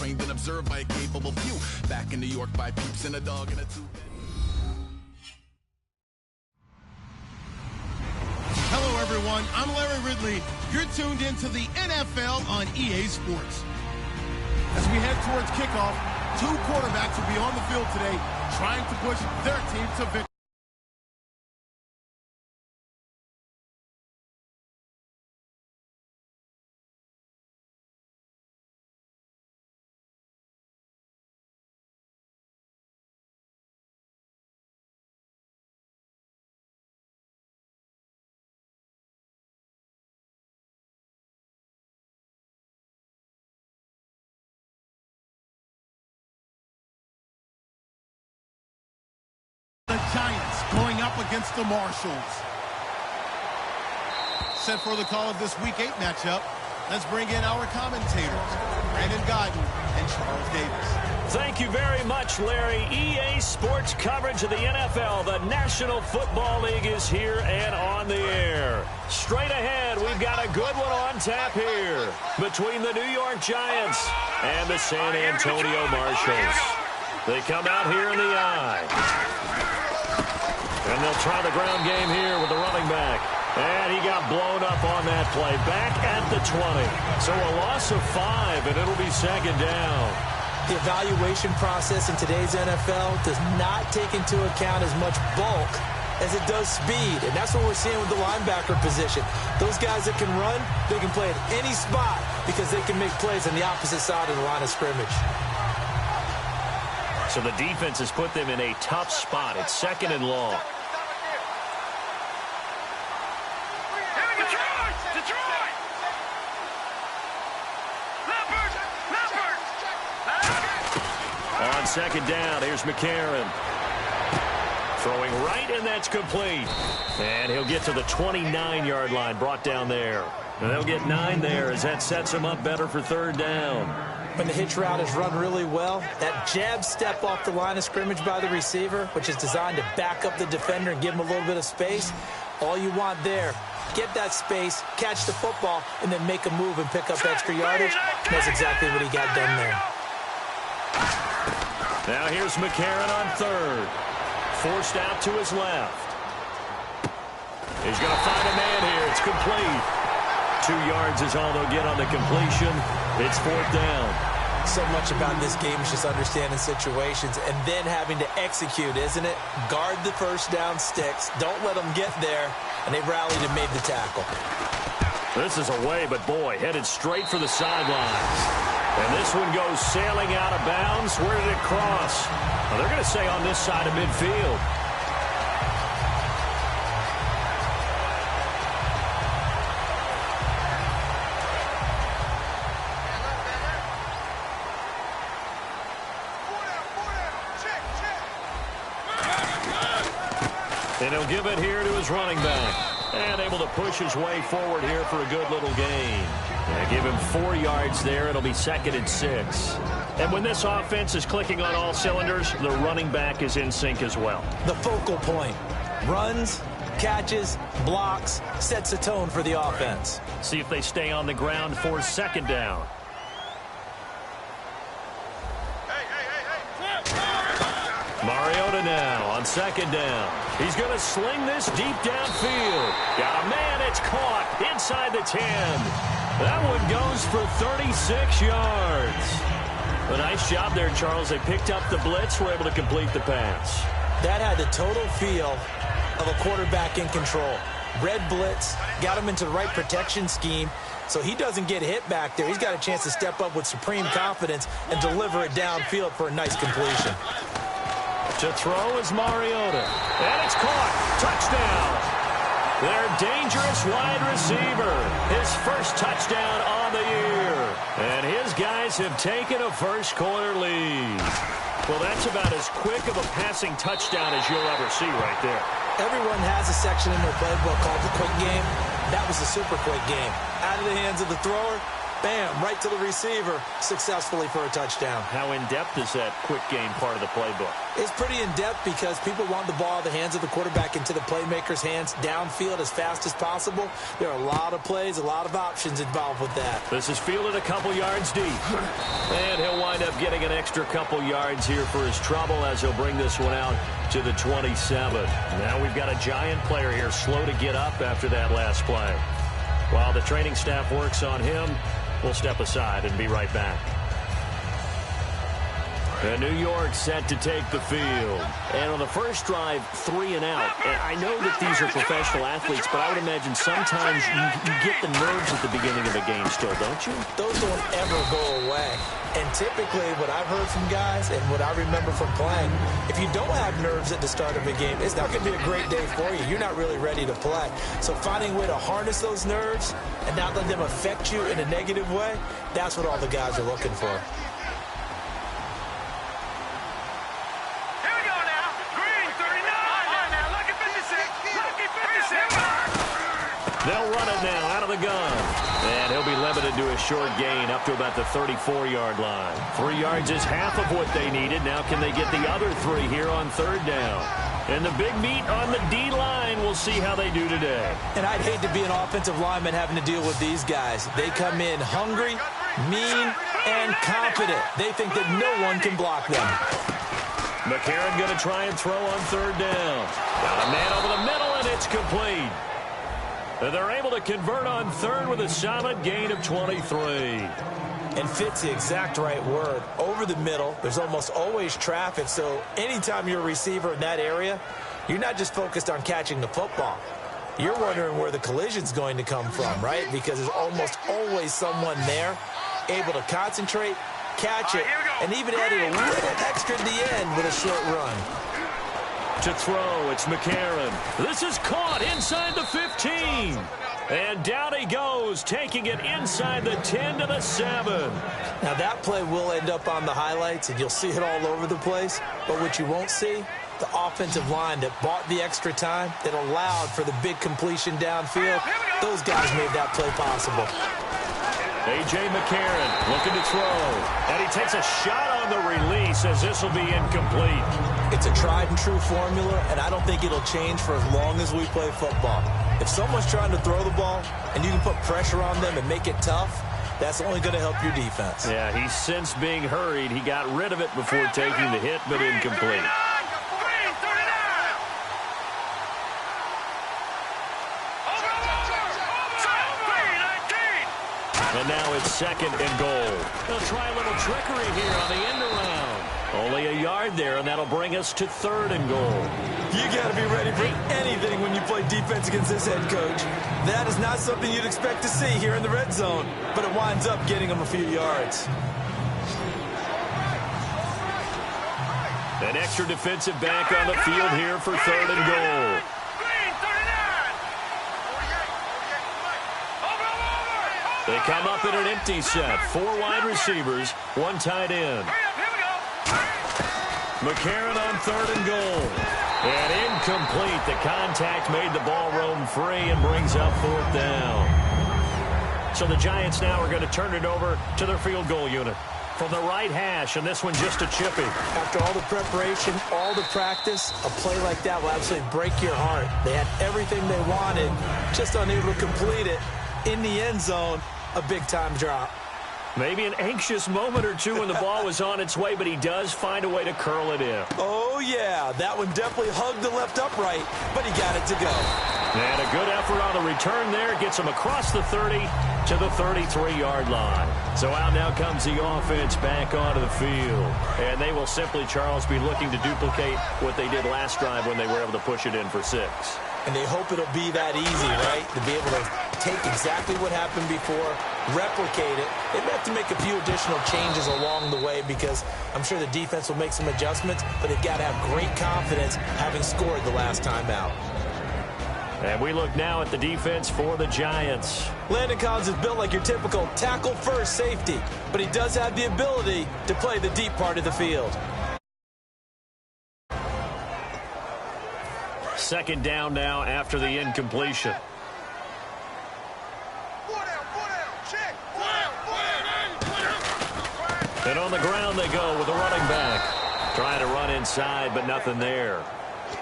trained and observed by a capable few. Back in New York by peeps and a dog and a two. Hello, everyone. I'm Larry Ridley. You're tuned into the NFL on EA Sports. As we head towards kickoff, two quarterbacks will be on the field today trying to push their team to victory. The Giants going up against the Marshalls. Set for the call of this Week 8 matchup. Let's bring in our commentators, Brandon Godden and Charles Davis. Thank you very much, Larry. EA Sports coverage of the NFL. The National Football League is here and on the air. Straight ahead, we've got a good one on tap here between the New York Giants and the San Antonio Marshalls. They come out here in the eye. And they'll try the ground game here with the running back. And he got blown up on that play. Back at the 20. So a loss of 5, and it'll be second down. The evaluation process in today's NFL does not take into account as much bulk as it does speed. And that's what we're seeing with the linebacker position. Those guys that can run, they can play at any spot because they can make plays on the opposite side of the line of scrimmage. So the defense has put them in a tough spot. It's second and long. On second down, here's McCarron. Throwing right, and that's complete. And he'll get to the 29-yard line, brought down there. And they'll get 9 there as that sets him up better for third down. When the hitch route is run really well, that jab step off the line of scrimmage by the receiver, which is designed to back up the defender and give him a little bit of space, all you want there, get that space, catch the football, and then make a move and pick up extra yardage. And that's exactly what he got done there. Now here's McCarron on third. Forced out to his left. He's going to find a man here. It's complete. 2 yards is all they'll get on the completion. It's fourth down. So much about this game is just understanding situations and then having to execute, isn't it? Guard the first down sticks. Don't let them get there. And they rallied and made the tackle. This is away, but boy, headed straight for the sidelines. And this one goes sailing out of bounds. Where did it cross? Well, they're going to say on this side of midfield. And he'll give it here to his running back. And able to push his way forward here for a good little gain. And give him 4 yards there. It'll be second and 6. And when this offense is clicking on all cylinders, the running back is in sync as well. The focal point. Runs, catches, blocks, sets a tone for the offense. See if they stay on the ground for second down. Mariota now on second down. He's going to sling this deep downfield. Got a man. It's caught inside the 10. That one goes for 36 yards. A nice job there, Charles. They picked up the blitz, were able to complete the pass. That had the total feel of a quarterback in control. Red blitz, got him into the right protection scheme, so he doesn't get hit back there. He's got a chance to step up with supreme confidence and deliver it downfield for a nice completion. To throw is Mariota. And it's caught. Touchdown. Their dangerous wide receiver. His first touchdown on the year. And his guys have taken a first-quarter lead. Well, that's about as quick of a passing touchdown as you'll ever see right there. Everyone has a section in their playbook called the quick game. That was a super quick game. Out of the hands of the thrower, Bam, right to the receiver, successfully for a touchdown. How in-depth is that quick game part of the playbook? It's pretty in-depth because people want the ball in the hands of the quarterback into the playmaker's hands downfield as fast as possible. There are a lot of plays, a lot of options involved with that. This is fielded a couple yards deep. And he'll wind up getting an extra couple yards here for his trouble as he'll bring this one out to the 27. Now we've got a Giant player here slow to get up after that last play. While the training staff works on him, we'll step aside and be right back. And New York set to take the field. And on the first drive, 3 and out. And I know that these are professional athletes, but I would imagine sometimes you get the nerves at the beginning of a game still, don't you? Those don't ever go away. And typically what I've heard from guys and what I remember from playing, if you don't have nerves at the start of a game, it's not going to be a great day for you. You're not really ready to play. So finding a way to harness those nerves and not let them affect you in a negative way, that's what all the guys are looking for. They'll run it now out of the gun. And he'll be limited to a short gain up to about the 34-yard line. 3 yards is half of what they needed. Now can they get the other 3 here on third down? And the big meat on the D-line, we'll see how they do today. And I'd hate to be an offensive lineman having to deal with these guys. They come in hungry, mean, and confident. They think that no one can block them. McCarron going to try and throw on third down. Got a man over the middle, and it's complete. And they're able to convert on third with a solid gain of 23. And fits the exact right word. Over the middle, there's almost always traffic, so anytime you're a receiver in that area, you're not just focused on catching the football. You're wondering where the collision's going to come from, right? Because there's almost always someone there able to concentrate, catch it, and even added a little extra at the end with a short run. To throw, it's McCarron. This is caught inside the 15. And down he goes, taking it inside the 10 to the 7. Now that play will end up on the highlights, and you'll see it all over the place. But what you won't see, the offensive line that bought the extra time, that allowed for the big completion downfield, those guys made that play possible. A.J. McCarron looking to throw. And he takes a shot on the release as this will be incomplete. It's a tried and true formula, and I don't think it'll change for as long as we play football. If someone's trying to throw the ball and you can put pressure on them and make it tough, that's only going to help your defense. Yeah, he's since being hurried. He got rid of it before taking the hit, but incomplete. And now it's second and goal. They'll try a little trickery here on the end around. Only a yard there, and that'll bring us to third and goal. You got to be ready for anything when you play defense against this head coach. That is not something you'd expect to see here in the red zone, but it winds up getting them a few yards. An extra defensive back on the field here for third and goal. They come up in an empty set. 4 wide receivers, 1 tight end. McCarron on third and goal. And incomplete. The contact made the ball roam free and brings up 4th down. So the Giants now are going to turn it over to their field goal unit. From the right hash, and this one just a chippy. After all the preparation, all the practice, a play like that will absolutely break your heart. They had everything they wanted, just unable to complete it. In the end zone, a big-time drop. Maybe an anxious moment or two when the ball was on its way, but he does find a way to curl it in. Oh, yeah. That one definitely hugged the left upright, but he got it to go. And a good effort on the return there. Gets him across the 30 to the 33-yard line. So out now comes the offense back onto the field. And they will simply, Charles, be looking to duplicate what they did last drive when they were able to push it in for 6. And they hope it'll be that easy, right? To be able to take exactly what happened before, replicate it. They may have to make a few additional changes along the way because I'm sure the defense will make some adjustments, but they've got to have great confidence having scored the last time out. And we look now at the defense for the Giants. Landon Collins is built like your typical tackle-first safety, but he does have the ability to play the deep part of the field. Second down now after the incompletion. And on the ground they go with a running back. Trying to run inside, but nothing there.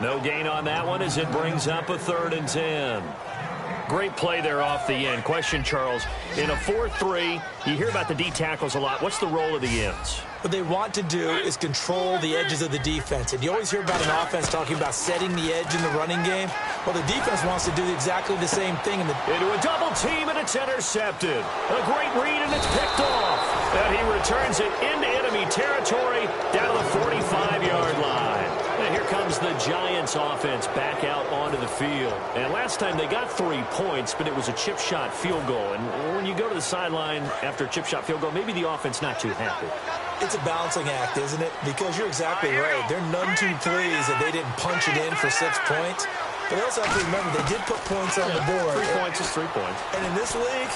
No gain on that one as it brings up a 3rd and 10. Great play there off the end. Question, Charles, in a 4-3, you hear about the D tackles a lot. What's the role of the ends? What they want to do is control the edges of the defense. And you always hear about an offense talking about setting the edge in the running game. Well, the defense wants to do exactly the same thing. Into a double team, and it's intercepted. A great read, and it's picked off. And he returns it into enemy territory down to the 45-yard line. And here comes the Giants offense back out onto the field. And last time they got 3 points, but it was a chip shot field goal. And when you go to the sideline after a chip shot field goal, maybe the offense not too happy. It's a balancing act, isn't it? Because you're exactly right. They're none too pleased that they didn't punch it in for 6 points. But they also have to remember they did put points on the board. 3 points is 3 points. And in this league,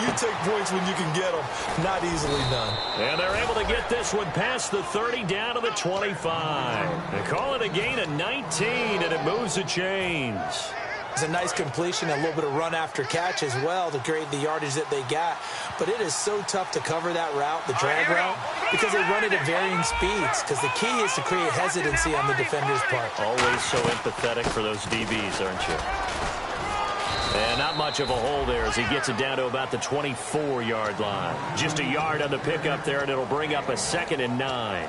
you take points when you can get them. Not easily done. And they're able to get this one past the 30 down to the 25. They call it a gain of 19, and it moves the chains. It's a nice completion, a little bit of run after catch as well to create the yardage that they got. But it is so tough to cover that route, the drag route, because they run it at varying speeds. Because the key is to create hesitancy on the defender's part. Always so empathetic for those DBs, aren't you? And not much of a hole there as he gets it down to about the 24-yard line. Just a yard on the pickup there, and it'll bring up a 2nd and 9.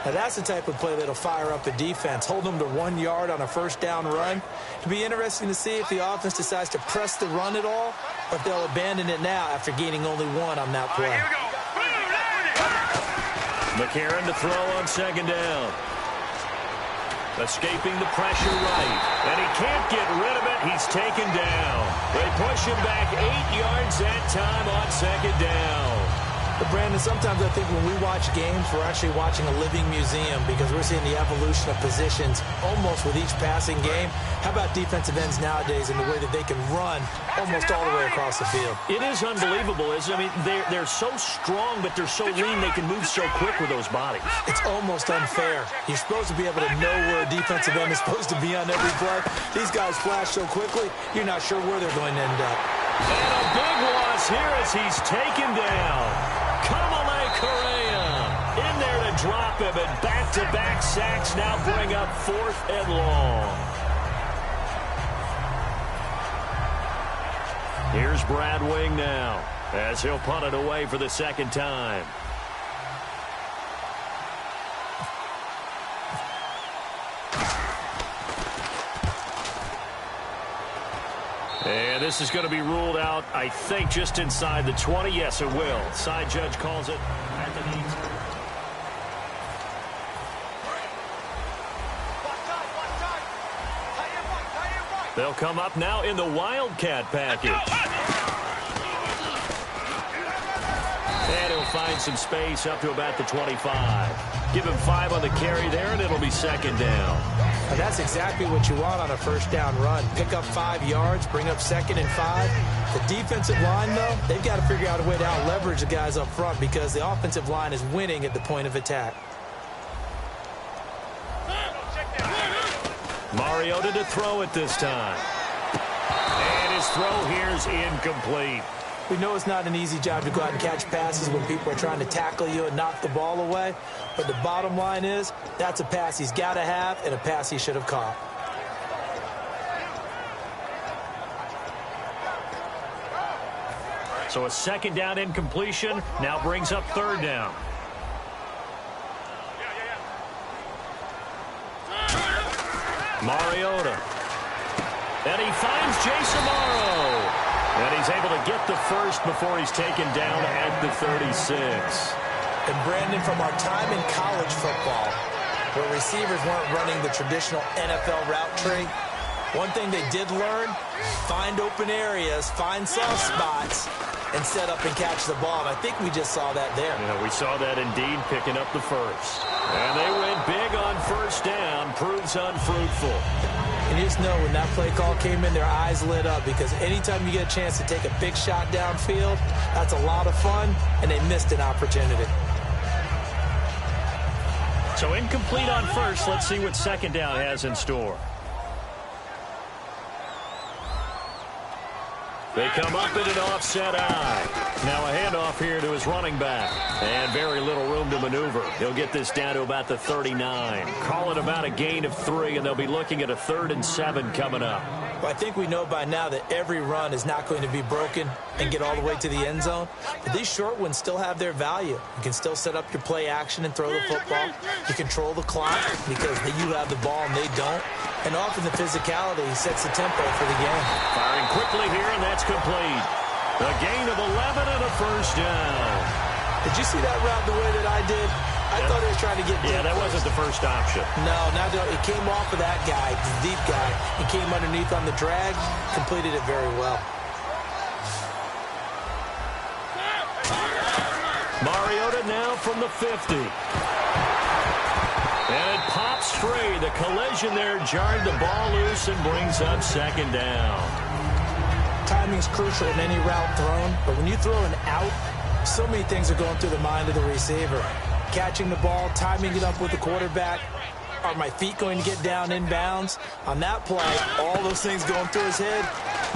Now, that's the type of play that'll fire up a defense. Hold them to 1 yard on a 1st down run. It'll be interesting to see if the offense decides to press the run at all, or if they'll abandon it now after gaining only 1 on that play. McCarron to throw on 2nd down. Escaping the pressure right. And he can't get rid of it. He's taken down. They push him back 8 yards that time on 2nd down. But Brandon, sometimes I think when we watch games, we're actually watching a living museum because we're seeing the evolution of positions almost with each passing game. How about defensive ends nowadays and the way that they can run almost all the way across the field? It is unbelievable, isn't it? I mean, they're so strong, but they're so lean, they can move so quick with those bodies. It's almost unfair. You're supposed to be able to know where a defensive end is supposed to be on every play. These guys flash so quickly, you're not sure where they're going to end up. And a big loss here as he's taken down. Kamale Correa in there to drop him, and back-to-back sacks now bring up 4th and long. Here's Brad Wing now as he'll punt it away for the 2nd time. And this is going to be ruled out, I think, just inside the 20. Yes, it will. Side judge calls it at the knee. They'll come up now in the Wildcat package. And he'll find some space up to about the 25. Give him 5 on the carry there, and it'll be 2nd down. Now that's exactly what you want on a 1st down run. Pick up 5 yards, bring up 2nd and 5. The defensive line, though, they've got to figure out a way to out-leverage the guys up front because the offensive line is winning at the point of attack. Mariota to throw it this time. And his throw here is incomplete. We know it's not an easy job to go out and catch passes when people are trying to tackle you and knock the ball away. But the bottom line is, that's a pass he's got to have and a pass he should have caught. So a 2nd down incompletion now brings up 3rd down. Mariota. And he finds Jason Morrow. And he's able to get the first before he's taken down at the 36. And Brandon, from our time in college football, where receivers weren't running the traditional NFL route tree, one thing they did learn, find open areas, find soft spots, and set up and catch the ball. And I think we just saw that there. Yeah, we saw that indeed, picking up the first. And they went big on 1st down, proves unfruitful. And you just know when that play call came in, their eyes lit up because anytime you get a chance to take a big shot downfield, that's a lot of fun, and they missed an opportunity. So incomplete on 1st. Let's see what 2nd down has in store. They come up in an offset eye. Now a handoff here to his running back. And very little room to maneuver. He'll get this down to about the 39. Call it about a gain of 3, and they'll be looking at a 3rd and 7 coming up. Well, I think we know by now that every run is not going to be broken and get all the way to the end zone. But these short ones still have their value. You can still set up your play action and throw the football. You control the clock because you have the ball and they don't. And often the physicality sets the tempo for the game. Firing quickly here, and that's complete. A gain of 11 and a 1st down. Did you see that route the way that I did? I thought he was trying to get deep. Yeah, that wasn't the first option. No, it came off of that guy, the deep guy. He came underneath on the drag, completed it very well. Mariota now from the 50. And it pops free. The collision there jarred the ball loose and brings up 2nd down. Timing's crucial in any route thrown, but when you throw an out, so many things are going through the mind of the receiver. Catching the ball, timing it up with the quarterback. Are my feet going to get down inbounds? On that play, all those things going through his head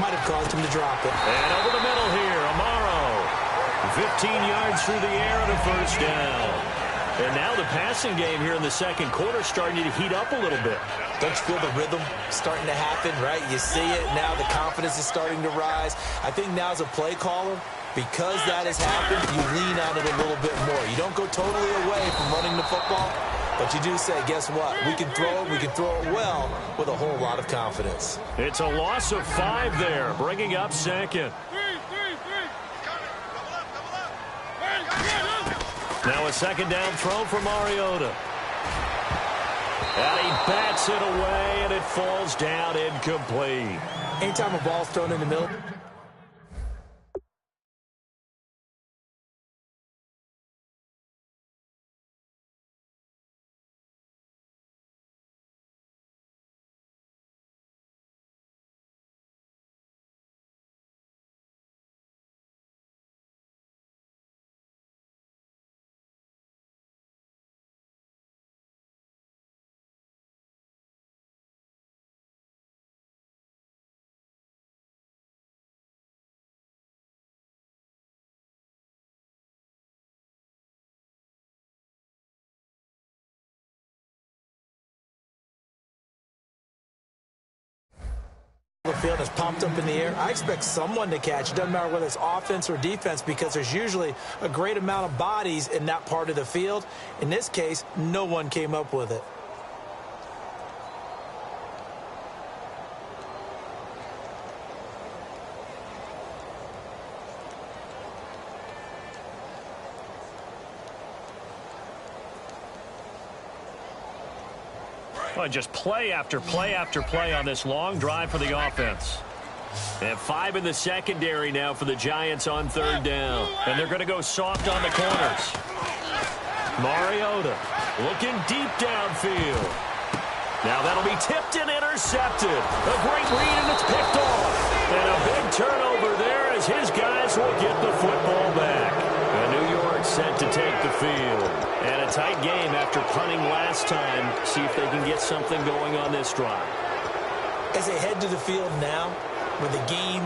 might have caused him to drop it. And over the middle here, Amaro. 15 yards through the air and a 1st down. And now the passing game here in the 2nd quarter starting to heat up a little bit. Don't you feel the rhythm starting to happen, right? You see it now. The confidence is starting to rise. I think now as a play caller, because that has happened, you lean on it a little bit more. You don't go totally away from running the football, but you do say, guess what? We can throw it well with a whole lot of confidence. It's a loss of 5 there, bringing up 2nd. Now a 2nd down throw for Mariota. And he bats it away, and it falls down incomplete. Anytime a ball's thrown in the middle, the field is popped up in the air. I expect someone to catch. It doesn't matter whether it's offense or defense because there's usually a great amount of bodies in that part of the field. In this case, no one came up with it. Well, just play after play after play on this long drive for the offense. They have 5 in the secondary now for the Giants on 3rd down. And they're going to go soft on the corners. Mariota looking deep downfield. Now that'll be tipped and intercepted. A great read, and it's picked off. And a big turnover there as his guys will get the football back. And New York set to take the field. And a tight game after punting last time. See if they can get something going on this drive. As they head to the field now, with the game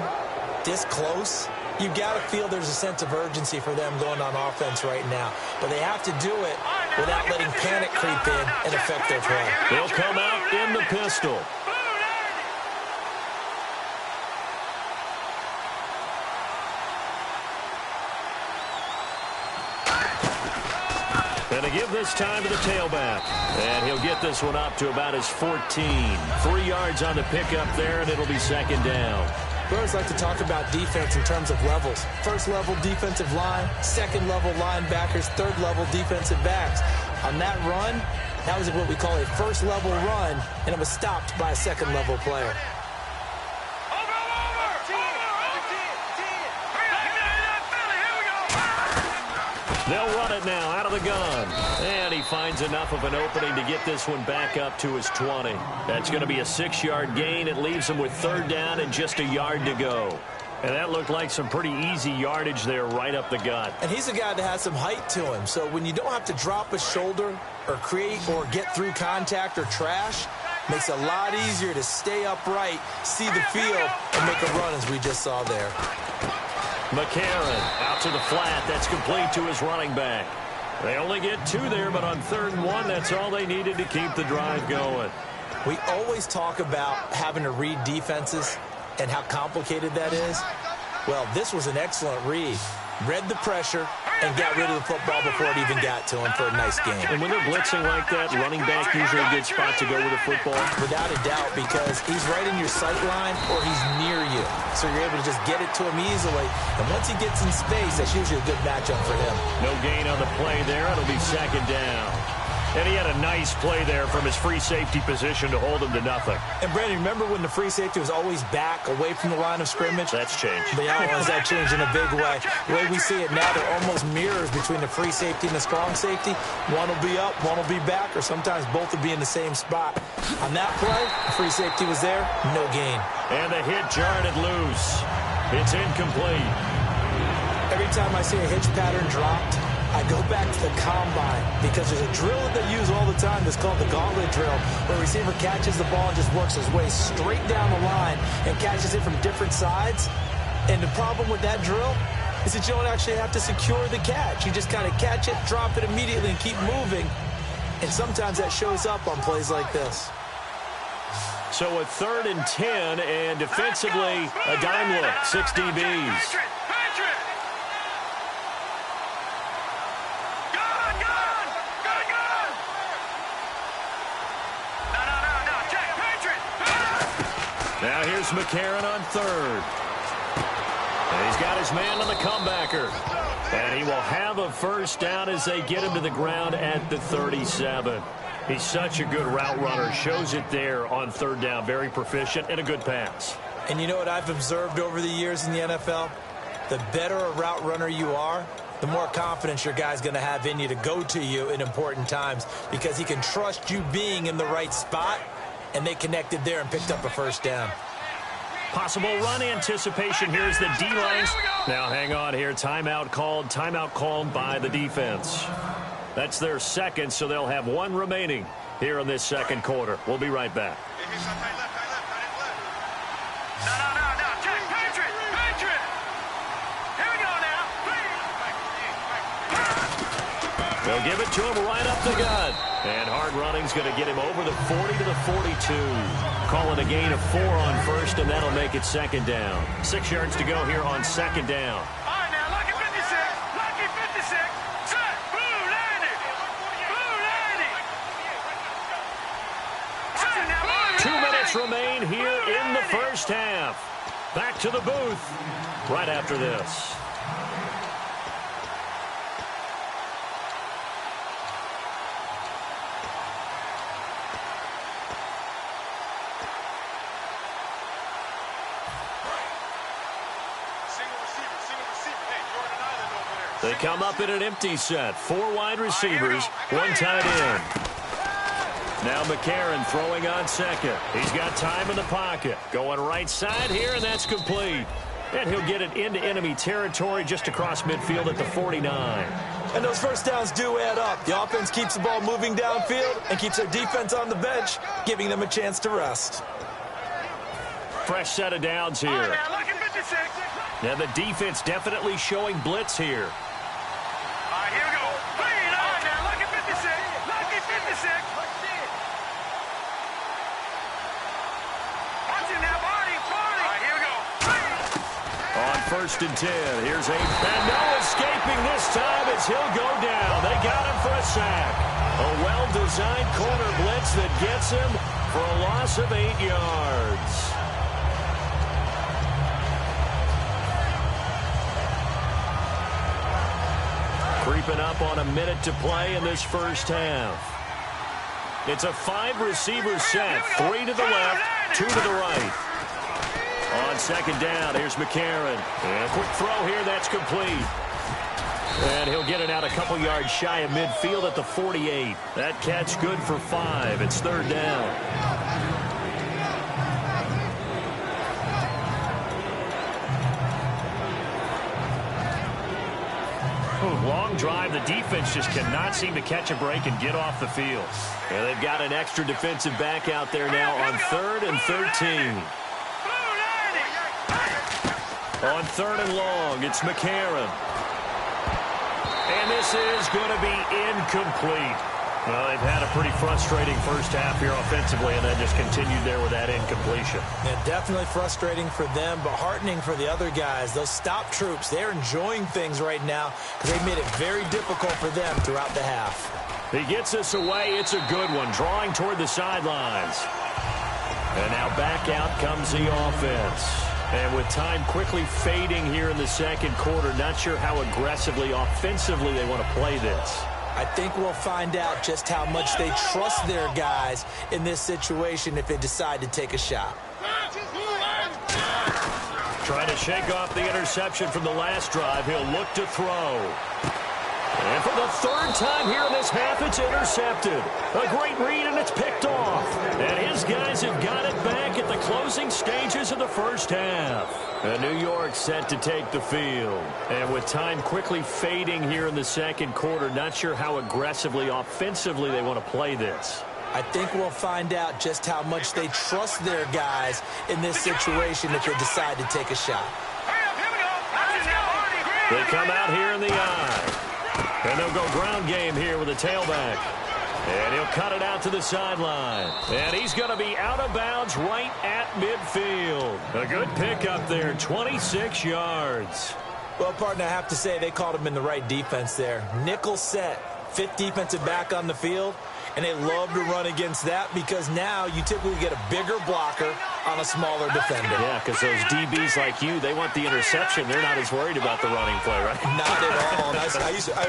this close, you've got to feel there's a sense of urgency for them going on offense right now. But they have to do it without letting panic creep in and affect their play. They'll come out in the pistol. And to give this time to the tailback. And he'll get this one up to about his 14. 3 yards on the pickup there, and it'll be 2nd down. We always like to talk about defense in terms of levels. First level defensive line, second level linebackers, third level defensive backs. On that run, that was what we call a first level run, and it was stopped by a second level player. They'll run it now out of the gun. And he finds enough of an opening to get this one back up to his 20. That's going to be a 6-yard gain. It leaves him with 3rd down and just a yard to go. And that looked like some pretty easy yardage there right up the gut. And he's a guy that has some height to him. So when you don't have to drop a shoulder or create or get through contact or trash, Makes it a lot easier to stay upright, see the field, and make a run as we just saw there. McCarron out to the flat. That's complete to his running back. They only get 2 there, but on 3rd and 1, that's all they needed to keep the drive going. We always talk about having to read defenses and how complicated that is. Well, this was an excellent read. Read the pressure and got rid of the football before it even got to him for a nice game. And when they're blitzing like that, running back usually a good spot to go with the football. Without a doubt, because he's right in your sight line or he's near you. So you're able to just get it to him easily. And once he gets in space, that's usually a good matchup for him. No gain on the play there. It'll be 2nd down. And he had a nice play there from his free safety position to hold him to nothing. And, Brandon, remember when the free safety was always back, away from the line of scrimmage? That's changed. But yeah, that changed in a big way. The way we see it now, they're almost mirrors between the free safety and the strong safety. One will be up, one will be back, or sometimes both will be in the same spot. On that play, the free safety was there, no gain. And the hit jarred it loose. It's incomplete. Every time I see a hitch pattern dropped, I go back to the combine because there's a drill that they use all the time that's called the gauntlet drill, where a receiver catches the ball and just works his way straight down the line and catches it from different sides. And the problem with that drill is that you don't actually have to secure the catch. You just kind of catch it, drop it immediately, and keep moving. And sometimes that shows up on plays like this. So a 3rd and 10, and defensively, a dime look, 6 DBs. Now here's McCarron on 3rd. And he's got his man on the comebacker. And he will have a 1st down as they get him to the ground at the 37. He's such a good route runner. Shows it there on 3rd down. Very proficient and a good pass. And you know what I've observed over the years in the NFL? The better a route runner you are, the more confidence your guy's going to have in you to go to you in important times because he can trust you being in the right spot. And they connected there and picked up a 1st down. Possible run anticipation. Here's the D-lines. Now hang on here. Timeout called by the defense. That's their 2nd, so they'll have 1 remaining here in this 2nd quarter. We'll be right back. They'll give it to him right up the gut. And hard running's going to get him over the 40 to the 42. Call it a gain of 4 on 1st, and that'll make it 2nd down. 6 yards to go here on 2nd down. All right, now, lucky 56. Lucky 56. Set. Blue 90. Blue 90. 2 minutes remain here in the 1st half. Back to the booth right after this. They come up in an empty set. 4 wide receivers, 1 tight end. Now McCarron throwing on 2nd. He's got time in the pocket. Going right side here, and that's complete. And he'll get it into enemy territory just across midfield at the 49. And those 1st downs do add up. The offense keeps the ball moving downfield and keeps their defense on the bench, giving them a chance to rest. Fresh set of downs here. Now the defense definitely showing blitz here. On 1st and 10, here's and no escaping this time as he'll go down. They got him for a sack. A well-designed corner blitz that gets him for a loss of 8 yards. Creeping up on a minute to play in this 1st half. It's a 5-receiver set, 3 to the left, 2 to the right. On 2nd down, here's McCarron. And a quick throw here, that's complete. And he'll get it out a couple yards shy of midfield at the 48. That catch good for 5. It's 3rd down. long drive. The defense just cannot seem to catch a break and get off the field. And they've got an extra defensive back out there now on 3rd and 13. On 3rd and long, it's McCarron. And this is going to be incomplete. Well, they've had a pretty frustrating first half here offensively, and then just continued there with that incompletion. Yeah, definitely frustrating for them, but heartening for the other guys. Those stop troops, they're enjoying things right now because they made it very difficult for them throughout the half. He gets this away. It's a good one, drawing toward the sidelines. And now back out comes the offense. And with time quickly fading here in the second quarter, not sure how aggressively, offensively they want to play this. I think we'll find out just how much they trust their guys in this situation if they decide to take a shot. Trying to shake off the interception from the last drive. He'll look to throw. And for the 3rd time here in this half, it's intercepted. A great read, and it's picked off. And his guys have got it back at the closing stages of the first half. And New York set to take the field. And with time quickly fading here in the second quarter, not sure how aggressively, offensively they want to play this. I think we'll find out just how much they trust their guys in this situation if they decide to take a shot. They come out here in the eye. And they'll go ground game here with a tailback. And he'll cut it out to the sideline. And he's going to be out of bounds right at midfield. A good pickup there, 26 yards. Well, partner, I have to say they called him in the right defense there. Nickel set, 5th defensive back on the field. And they love to run against that because now you typically get a bigger blocker on a smaller defender. Yeah, because those DBs like you, they want the interception. They're not as worried about the running play, right? Not at all. And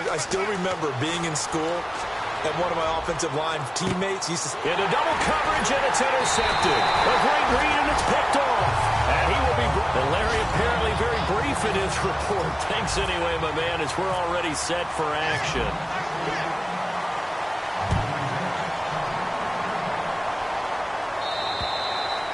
I still remember being in school, and one of my offensive line teammates used to say, into double coverage, and it's intercepted. A great read, and it's picked off. And he will be... And Larry apparently very brief in his report. Thanks anyway, my man, as we're already set for action.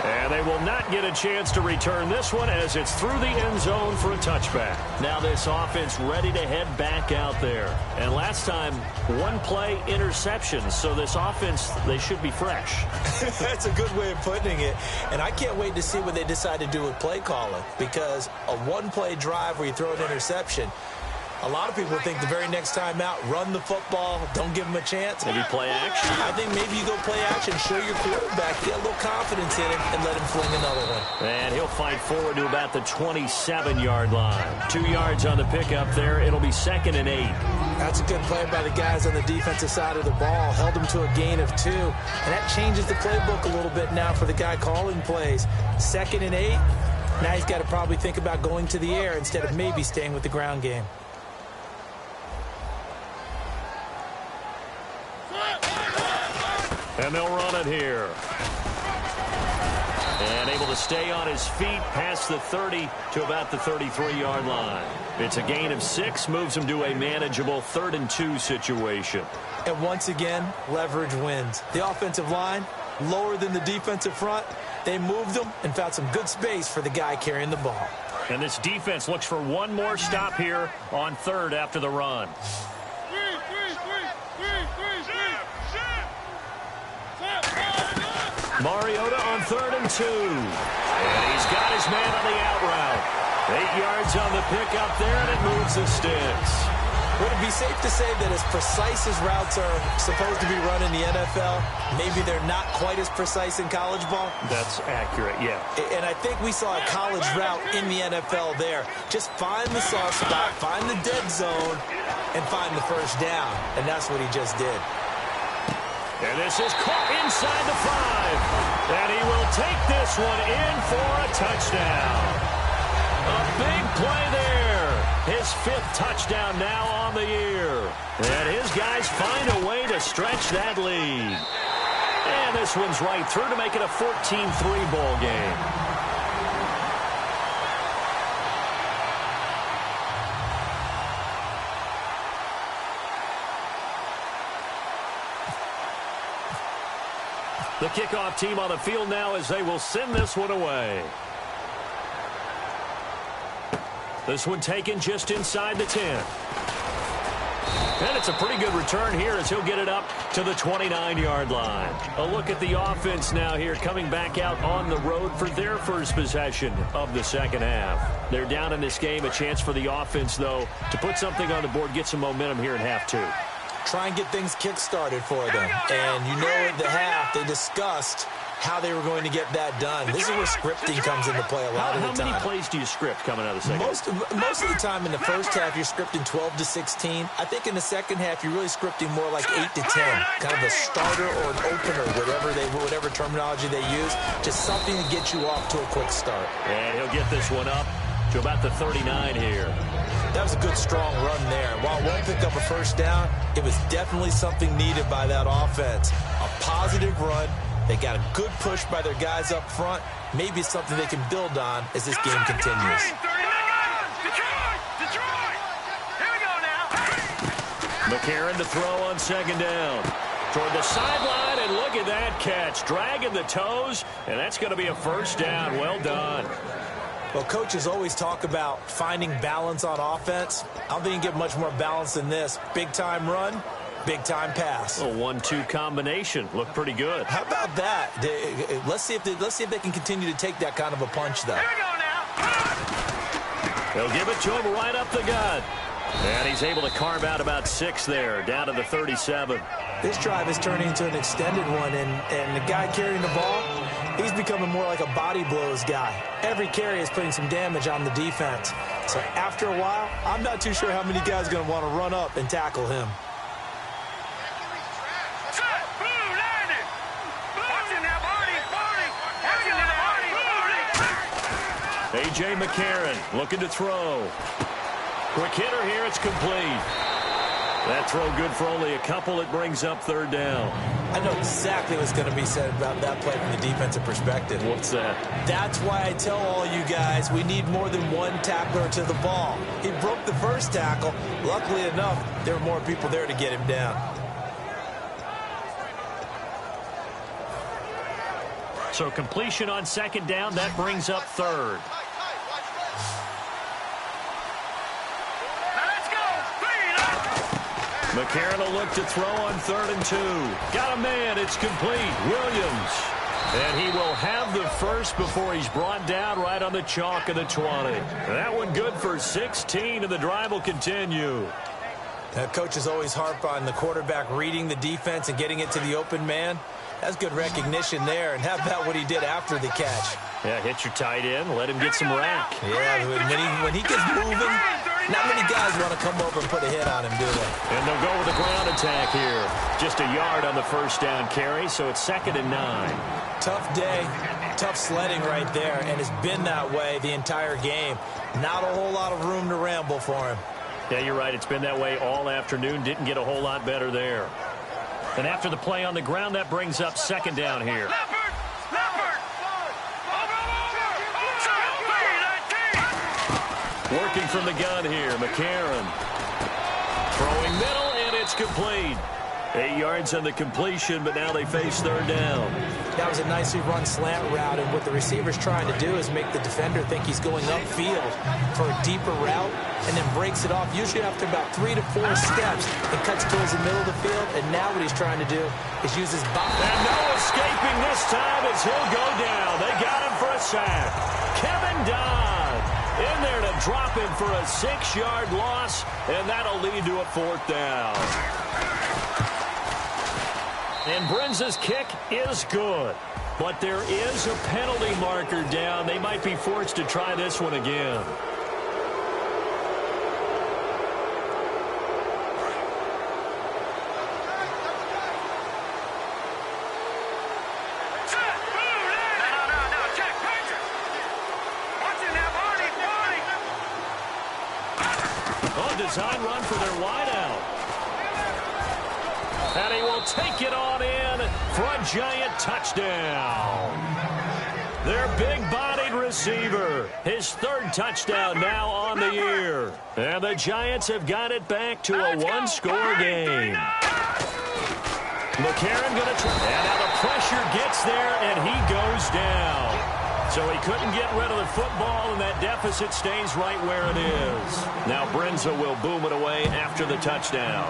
And they will not get a chance to return this one as it's through the end zone for a touchback. Now this offense ready to head back out there. And last time, 1 play interception. So this offense, they should be fresh. That's a good way of putting it. And I can't wait to see what they decide to do with play calling. Because a 1-play drive where you throw an interception, a lot of people think the very next time out, run the football, don't give them a chance. Maybe play action. I think maybe you go play action, show your quarterback, get a little confidence in him, and let him fling another one. And he'll fight forward to about the 27-yard line. 2 yards on the pickup there. It'll be 2nd and 8. That's a good play by the guys on the defensive side of the ball. Held them to a gain of 2. And that changes the playbook a little bit now for the guy calling plays. 2nd and 8. Now he's got to probably think about going to the air instead of maybe staying with the ground game. And they'll run it here. And able to stay on his feet past the 30 to about the 33-yard line. It's a gain of 6, moves him to a manageable 3rd and 2 situation. And once again, leverage wins. The offensive line, lower than the defensive front. They moved them and found some good space for the guy carrying the ball. And this defense looks for one more stop here on 3rd after the run. Mariota on 3rd and 2. And he's got his man on the out route. 8 yards on the pickup there, and it moves the sticks. Would it be safe to say that as precise as routes are supposed to be run in the NFL, maybe they're not quite as precise in college ball? That's accurate, yeah. And I think we saw a college route in the NFL there. Just find the soft spot, find the dead zone, and find the first down. And that's what he just did. And this is caught inside the 5. And he will take this one in for a touchdown. A big play there. His 5th touchdown now on the year. And his guys find a way to stretch that lead. And this one's right through to make it a 14-3 ball game. The kickoff team on the field now as they will send this one away. This one taken just inside the 10. And it's a pretty good return here as he'll get it up to the 29-yard line. A look at the offense now here, coming back out on the road for their first possession of the second half. They're down in this game. A chance for the offense, though, to put something on the board, get some momentum here in half two. Try and get things kick-started for them. And you know at the half, they discussed how they were going to get that done. This is where scripting comes into play a lot of the time. How many plays do you script coming out of the second half? Most of the time in the first half, you're scripting 12 to 16. I think in the second half, you're really scripting more like 8 to 10. Kind of a starter or an opener, whatever terminology they use. Just something to get you off to a quick start. And he'll get this one up to about the 39 here. That was a good, strong run there. While it won't pick up a first down, it was definitely something needed by that offense. A positive run. They got a good push by their guys up front. Maybe it's something they can build on as this game continues. McCarron to throw on second down. Toward the sideline, and look at that catch. Dragging the toes, and that's going to be a first down. Well done. Well, coaches always talk about finding balance on offense. I don't think you can get much more balance than this. Big-time run, big-time pass. A 1-2 combination. Looked pretty good. How about that? Let's see if they can continue to take that kind of a punch, though. Here we go now. They'll give it to him right up the gut. And he's able to carve out about 6 there, down to the 37. This drive is turning into an extended one, and the guy carrying the ball, he's becoming more like a body blows guy. Every carry is putting some damage on the defense. So after a while, I'm not too sure how many guys are going to want to run up and tackle him. A.J. McCarron looking to throw. Quick hitter here, it's complete. That throw good for only a couple. It brings up third down. I know exactly what's going to be said about that play from the defensive perspective. What's that? That's why I tell all you guys we need more than one tackler to the ball. He broke the first tackle. Luckily enough, there were more people there to get him down. So completion on second down, that brings up third. McCarron will look to throw on 3rd and 2. Got a man. It's complete. Williams. And he will have the first before he's brought down right on the chalk of the 20. That one good for 16, and the drive will continue. Coaches always harp on the quarterback reading the defense and getting it to the open man. That's good recognition there. And how about what he did after the catch? Yeah, hit your tight end. Let him get some rack. Yeah, when he gets moving, not many guys want to come over and put a hit on him, do they? And they'll go with the ground attack here. Just a yard on the first down carry, so it's 2nd and 9. Tough day, tough sledding right there, and it's been that way the entire game. Not a whole lot of room to ramble for him. Yeah, you're right. It's been that way all afternoon. Didn't get a whole lot better there. And after the play on the ground, that brings up 2nd down here. Working from the gun here, McCarron. Throwing middle, and it's complete. 8 yards on the completion, but now they face 3rd down. That was a nicely run slant route, and what the receiver's trying to do is make the defender think he's going upfield for a deeper route, and then breaks it off, usually after about 3 to 4 steps, and cuts towards the middle of the field. And now what he's trying to do is use his body. And no escaping this time as he'll go down. They got him for a sack. Kevin Dodd in there to drop him for a 6-yard loss, and that'll lead to a 4th down. And Brenza's kick is good. But there is a penalty marker down. They might be forced to try this one again. Design run for their wideout. And he will take it on in for a giant touchdown. Their big-bodied receiver. His 3rd touchdown now on the year. And the Giants have got it back to a 1-score game. McCarron going to try. And now the pressure gets there, and he goes down. So he couldn't get rid of the football, and that deficit stays right where it is. Now Brinza will boom it away after the touchdown.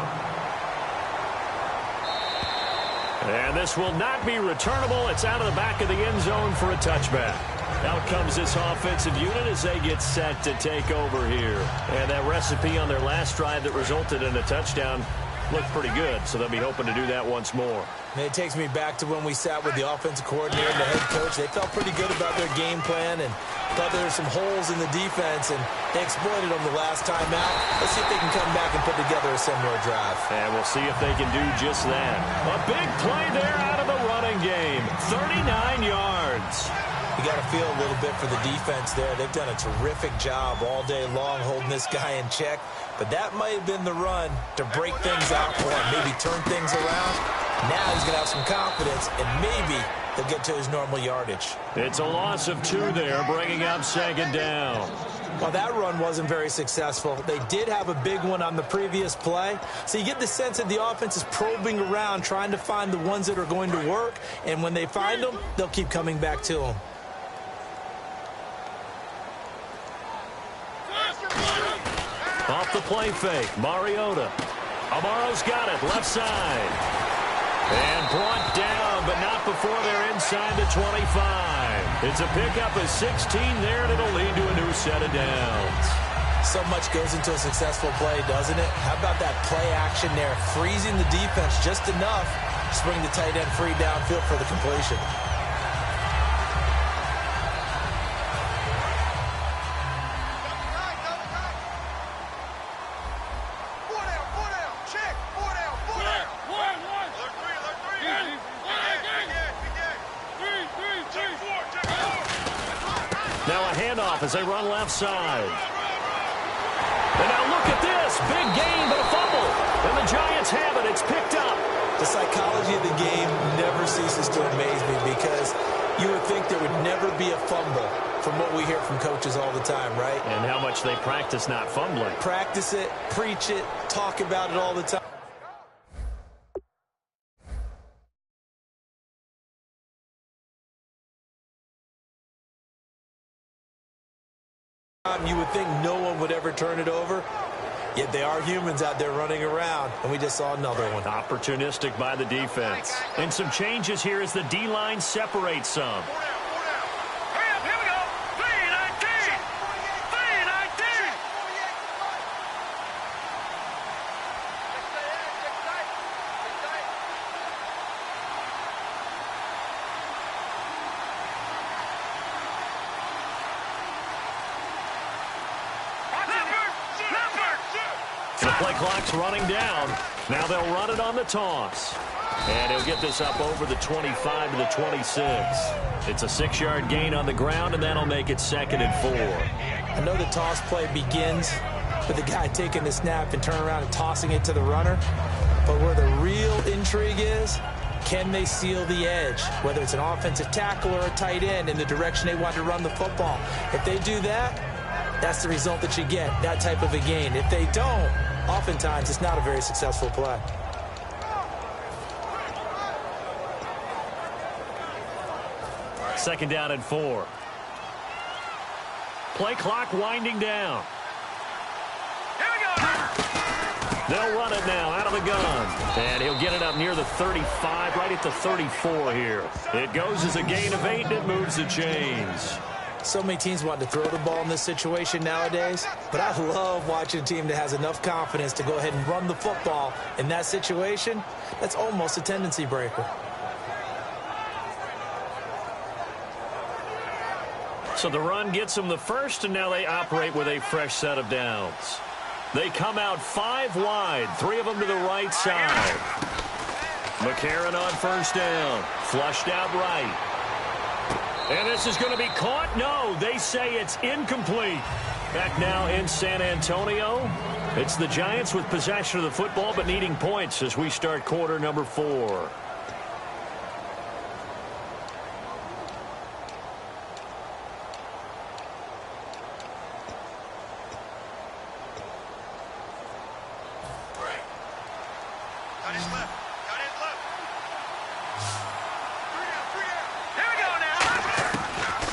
And this will not be returnable. It's out of the back of the end zone for a touchback. Out comes this offensive unit as they get set to take over here. And that recipe on their last drive that resulted in a touchdown looked pretty good, so they'll be hoping to do that once more. And it takes me back to when we sat with the offensive coordinator and the head coach. They felt pretty good about their game plan and thought there were some holes in the defense, and they exploited them the last time out. Let's see if they can come back and put together a similar drive. And we'll see if they can do just that. A big play there out of the running game. 39 yards. You got to feel a little bit for the defense there. They've done a terrific job all day long holding this guy in check. But that might have been the run to break things out for him, maybe turn things around. Now he's going to have some confidence, and maybe he'll get to his normal yardage. It's a loss of 2 there, bringing up second down. Well, that run wasn't very successful. They did have a big one on the previous play. So you get the sense that the offense is probing around, trying to find the ones that are going to work. And when they find them, they'll keep coming back to them. Off the play fake, Mariota. Amaro's got it, left side. And brought down, but not before they're inside the 25. It's a pickup of 16 there, and it'll lead to a new set of downs. So much goes into a successful play, doesn't it? How about that play action there, freezing the defense just enough to bring the tight end free downfield for the completion. As they run left side. And now look at this. Big gain, but a fumble. And the Giants have it. It's picked up. The psychology of the game never ceases to amaze me because you would think there would never be a fumble from what we hear from coaches all the time, right? And how much they practice not fumbling. Practice it, preach it, talk about it all the time. You would think no one would ever turn it over, yet they are humans out there running around, and we just saw another one. Opportunistic by the defense. And some changes here as the D-line separates some. Here we go. 3-19. 3-19. The play clock's running down. Now they'll run it on the toss. And he'll get this up over the 25 to the 26. It's a 6-yard gain on the ground, and that'll make it 2nd and 4. I know the toss play begins with the guy taking the snap and turning around and tossing it to the runner. But where the real intrigue is, can they seal the edge, whether it's an offensive tackle or a tight end, in the direction they want to run the football? If they do that, that's the result that you get, that type of a gain. If they don't, oftentimes it's not a very successful play. Second down and 4. Play clock winding down. Here we go. They'll run it now out of the gun. And he'll get it up near the 35, right at the 34 here. It goes as a gain of 8, and it moves the chains. So many teams want to throw the ball in this situation nowadays, but I love watching a team that has enough confidence to go ahead and run the football in that situation. That's almost a tendency breaker. So the run gets them the first, and now they operate with a fresh set of downs. They come out 5 wide, 3 of them to the right side. McCarron on first down, flushed out right. And this is going to be caught. No, they say it's incomplete. Back now in San Antonio. It's the Giants with possession of the football, but needing points as we start quarter number 4.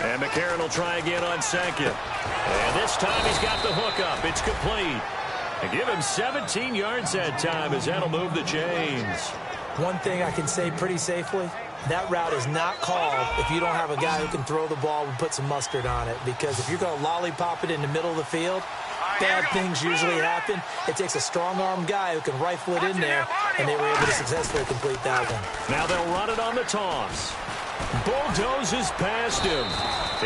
And McCarron will try again on second. And this time he's got the hook up. It's complete. And give him 17 yards that time as that'll move the chains. One thing I can say pretty safely, that route is not called if you don't have a guy who can throw the ball and put some mustard on it. Because if you're going to lollipop it in the middle of the field, bad things usually happen. It takes a strong-arm guy who can rifle it in there, and they were able to successfully complete that one. Now they'll run it on the toss. Bulldozes past him.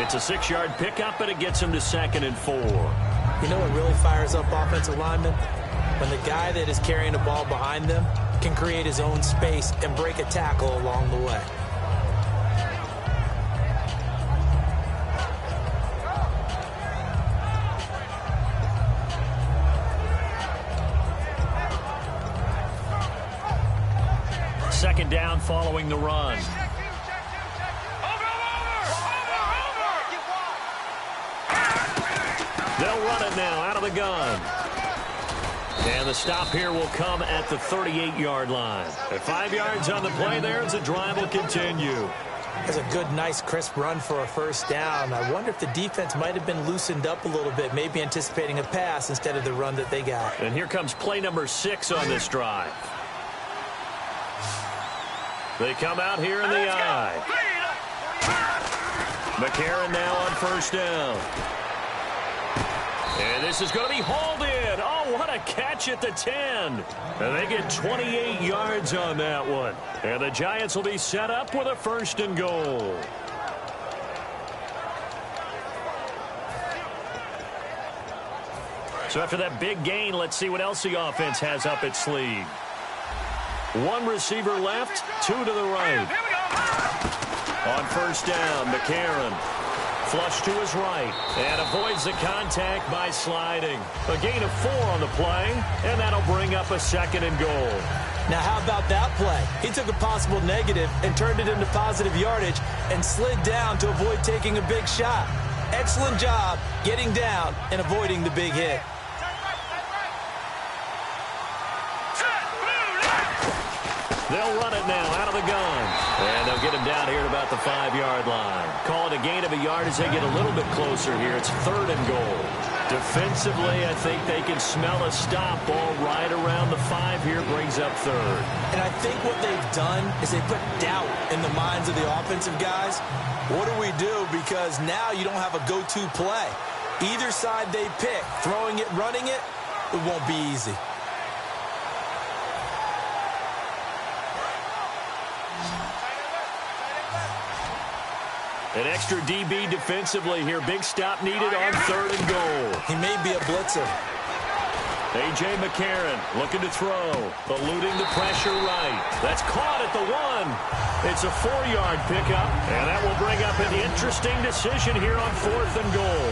It's a 6-yard pickup, and it gets him to 2nd and 4. You know what really fires up offensive linemen? When the guy that is carrying the ball behind them can create his own space and break a tackle along the way. Second down following the run. They'll run it now out of the gun. And the stop here will come at the 38-yard line. At 5 yards on the play there as the drive will continue. That's a good, nice, crisp run for a first down. I wonder if the defense might have been loosened up a little bit, maybe anticipating a pass instead of the run that they got. And here comes play number 6 on this drive. They come out here in the eye. McCarron now on first down. And this is going to be hauled in. Oh, what a catch at the 10. And they get 28 yards on that one. And the Giants will be set up with a 1st and goal. So after that big gain, let's see what else the offense has up its sleeve. 1 receiver left, 2 to the right. On first down, McCarron. Flush to his right and avoids the contact by sliding. A gain of 4 on the play, and that'll bring up a 2nd and goal. Now, how about that play? He took a possible negative and turned it into positive yardage and slid down to avoid taking a big shot. Excellent job getting down and avoiding the big hit. They'll run it now out of the gun. And they'll get him down here at about the 5-yard line. Call it a gain of a yard as they get a little bit closer here. It's 3rd and goal. Defensively, I think they can smell a stop. Ball right around the 5 here brings up 3rd. And I think what they've done is they put doubt in the minds of the offensive guys. What do we do? Because now you don't have a go-to play. Either side they pick, throwing it, running it, it won't be easy. An extra DB defensively here. Big stop needed on 3rd and goal. He may be a blitzer. A.J. McCarron looking to throw. Eluding the pressure right. That's caught at the 1. It's a 4-yard pickup. And that will bring up an interesting decision here on 4th and goal.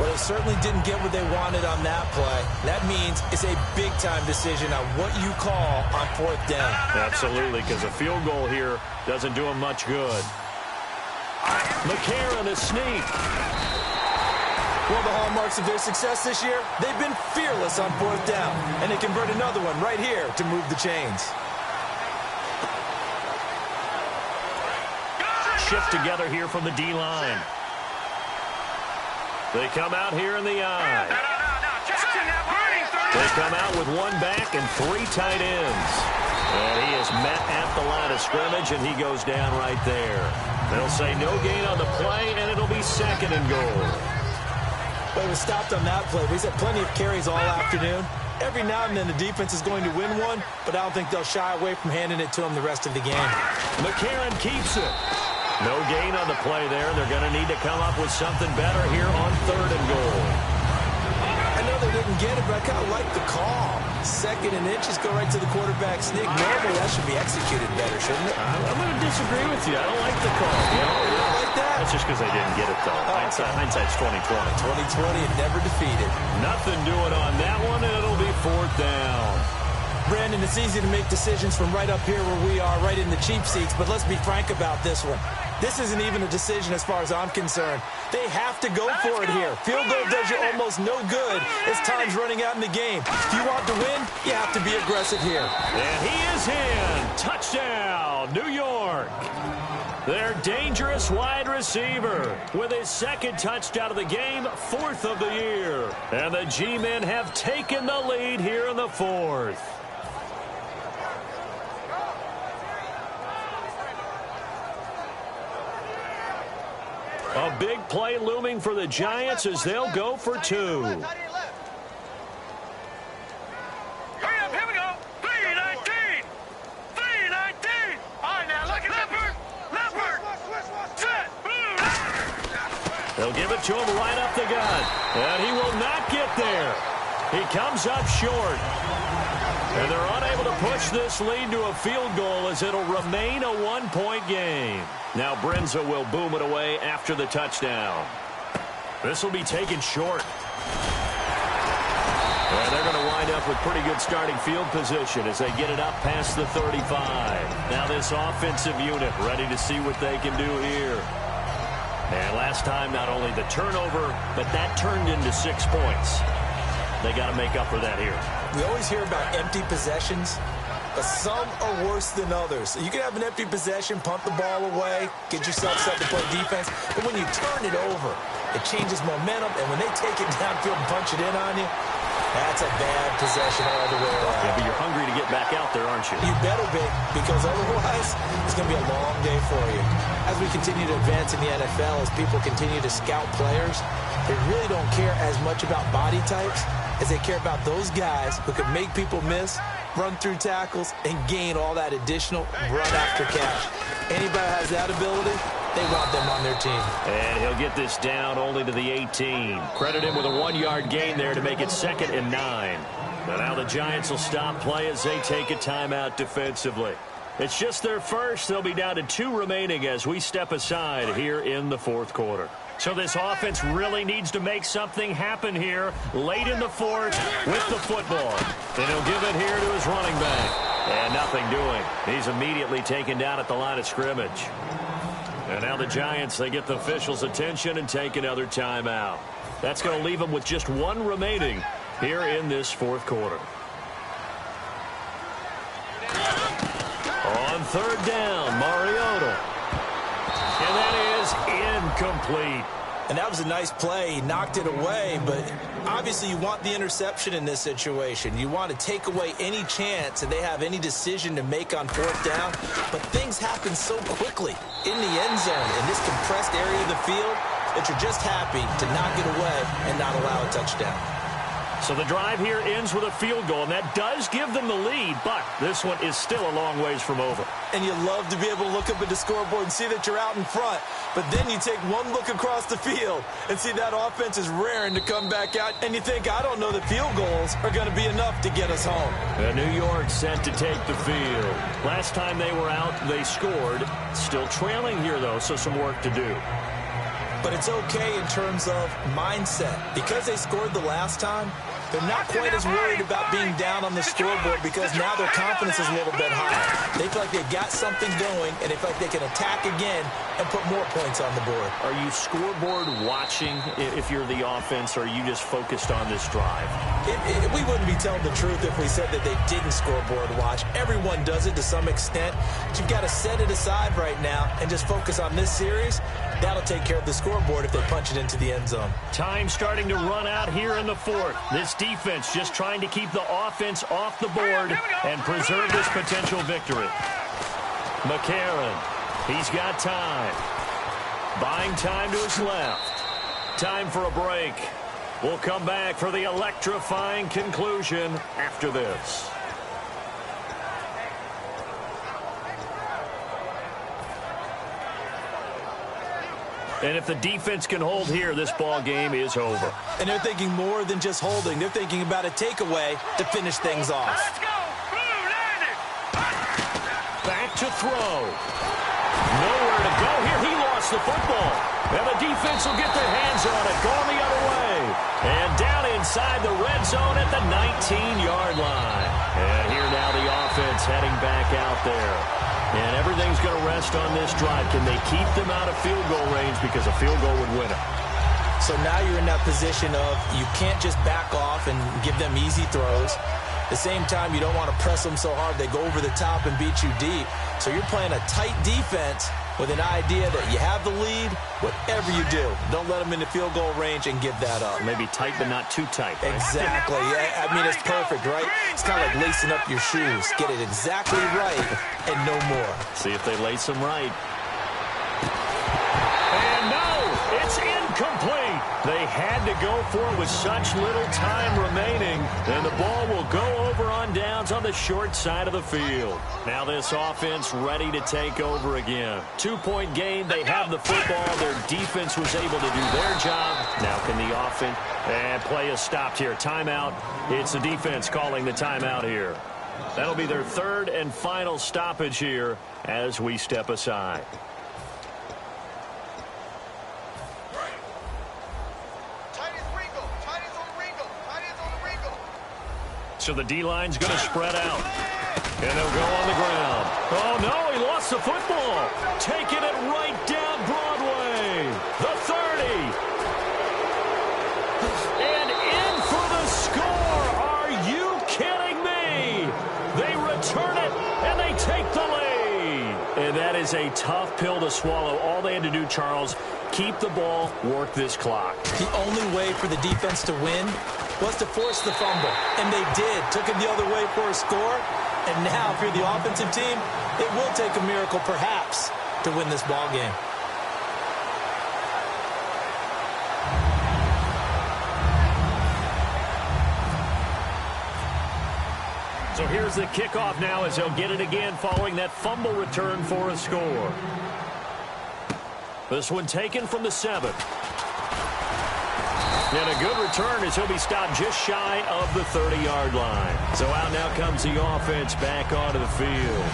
Well, they certainly didn't get what they wanted on that play. That means it's a big-time decision on what you call on 4th down. Absolutely, because a field goal here doesn't do him much good. McCarron a sneak. One of the hallmarks of their success this year, they've been fearless on 4th down, and they convert another one right here to move the chains. Shift together here from the D-line. They come out here in the eye. They come out with 1 back and 3 tight ends. And he is met at the line of scrimmage, and he goes down right there. They'll say no gain on the play, and it'll be 2nd and goal. Well, he was stopped on that play. He's had plenty of carries all afternoon. Every now and then the defense is going to win one, but I don't think they'll shy away from handing it to him the rest of the game. McCarron keeps it. No gain on the play there. They're going to need to come up with something better here on 3rd and goal. I know they didn't get it, but I kind of like the call. 2nd and inches, go right to the quarterback sneak. Normally, that should be executed better, shouldn't it? I'm going to disagree with you. I don't like the call. You don't like that? That's just because they didn't get it, though. Hindsight's 20/20. 20/20 and never defeated. Nothing doing on that one, and it'll be 4th down. Brandon, it's easy to make decisions from right up here where we are, right in the cheap seats, but let's be frank about this one. This isn't even a decision as far as I'm concerned. They have to go for it here. Field goal does you almost no good as time's running out in the game. If you want to win, you have to be aggressive here. And he is in. Touchdown, New York. Their dangerous wide receiver with his second touchdown of the game, 4th of the year. And the G-men have taken the lead here in the 4th. A big play looming for the Giants as they'll go for 2. Hurry up, here we go. 3-19. 3-19. All right, now look at Leopard. Set. They'll give it to him right up the gut. And he will not get there. He comes up short. And they're unable to push this lead to a field goal as it'll remain a 1-point game. Now Brenza will boom it away after the touchdown. This will be taken short. And they're going to wind up with pretty good starting field position as they get it up past the 35. Now this offensive unit ready to see what they can do here. And last time, not only the turnover, but that turned into 6 points. They got to make up for that here. We always hear about empty possessions, but some are worse than others. So you can have an empty possession, pump the ball away, get yourself set to play defense, but when you turn it over, it changes momentum, and when they take it downfield and punch it in on you, that's a bad possession all the way around. Yeah, but you're hungry to get back out there, aren't you? You better be, because otherwise it's going to be a long day for you. As we continue to advance in the NFL, as people continue to scout players, they really don't care as much about body types as they care about those guys who can make people miss, run through tackles, and gain all that additional run after catch. Anybody has that ability, they want them on their team. And he'll get this down only to the 18. Credit him with a 1-yard gain there to make it 2nd and 9. But now the Giants will stop play as they take a timeout defensively. It's just their first. They'll be down to 2 remaining as we step aside here in the 4th quarter. So this offense really needs to make something happen here late in the 4th with the football. And he'll give it here to his running back. And nothing doing. He's immediately taken down at the line of scrimmage. And now the Giants, they get the officials' attention and take another timeout. That's going to leave them with just 1 remaining here in this 4th quarter. On 3rd down, Mariota. And that is incomplete. And that was a nice play. He knocked it away, but obviously you want the interception in this situation. You want to take away any chance that they have any decision to make on 4th down, but things happen so quickly in the end zone in this compressed area of the field that you're just happy to knock it away and not allow a touchdown. So the drive here ends with a field goal, and that does give them the lead, but this one is still a long ways from over. And you love to be able to look up at the scoreboard and see that you're out in front, but then you take one look across the field and see that offense is raring to come back out, and you think, I don't know that field goals are going to be enough to get us home. New York set to take the field. Last time they were out, they scored. Still trailing here, though, so some work to do. But it's okay in terms of mindset. Because they scored the last time, they're not quite as worried about being down on the scoreboard because now their confidence is a little bit higher. They feel like they've got something going, and they feel like they can attack again and put more points on the board. Are you scoreboard watching if you're the offense, or are you just focused on this drive? We wouldn't be telling the truth if we said that they didn't scoreboard watch. Everyone does it to some extent. But you've got to set it aside right now and just focus on this series. That'll take care of the scoreboard if they punch it into the end zone. Time starting to run out here in the 4th. This defense just trying to keep the offense off the board and preserve this potential victory. McCarron, he's got time. Buying time to his left. Time for a break. We'll come back for the electrifying conclusion after this. And if the defense can hold here, this ball game is over. And they're thinking more than just holding. They're thinking about a takeaway to finish things off. Let's go. Back to throw. Nowhere to go here. He lost the football. And the defense will get their hands on it, going the other way. And down inside the red zone at the 19-yard line. And here now the offense heading back out there. And everything's going to rest on this drive. Can they keep them out of field goal range, because a field goal would win it? So now you're in that position of you can't just back off and give them easy throws. At the same time, you don't want to press them so hard they go over the top and beat you deep. So you're playing a tight defense with an idea that you have the lead, whatever you do, don't let them in the field goal range and give that up. Maybe tight, but not too tight. Right? Exactly. I mean, it's perfect, right? It's kind of like lacing up your shoes. Get it exactly right and no more. See if they lace them right. And no, it's incomplete. They had to go for it with such little time remaining, and the ball will go over on downs on the short side of the field. Now this offense ready to take over again. 2-point game. They have the football. Their defense was able to do their job. Now can the offense... And play is stopped here. Timeout. It's the defense calling the timeout here. That'll be their third and final stoppage here as we step aside. So the D-line's going to spread out. And they'll go on the ground. Oh, no, he lost the football. Taking it right down Broadway. The 30. And in for the score. Are you kidding me? They return it, and they take the lead. And that is a tough pill to swallow. All they had to do, Charles, keep the ball, work this clock. The only way for the defense to win was to force the fumble, and they did. Took it the other way for a score, and now if you're the offensive team, it will take a miracle perhaps to win this ball game. So here's the kickoff now as they'll get it again following that fumble return for a score. This one taken from the 7. And a good return as he'll be stopped just shy of the 30-yard line. So out now comes the offense back onto the field.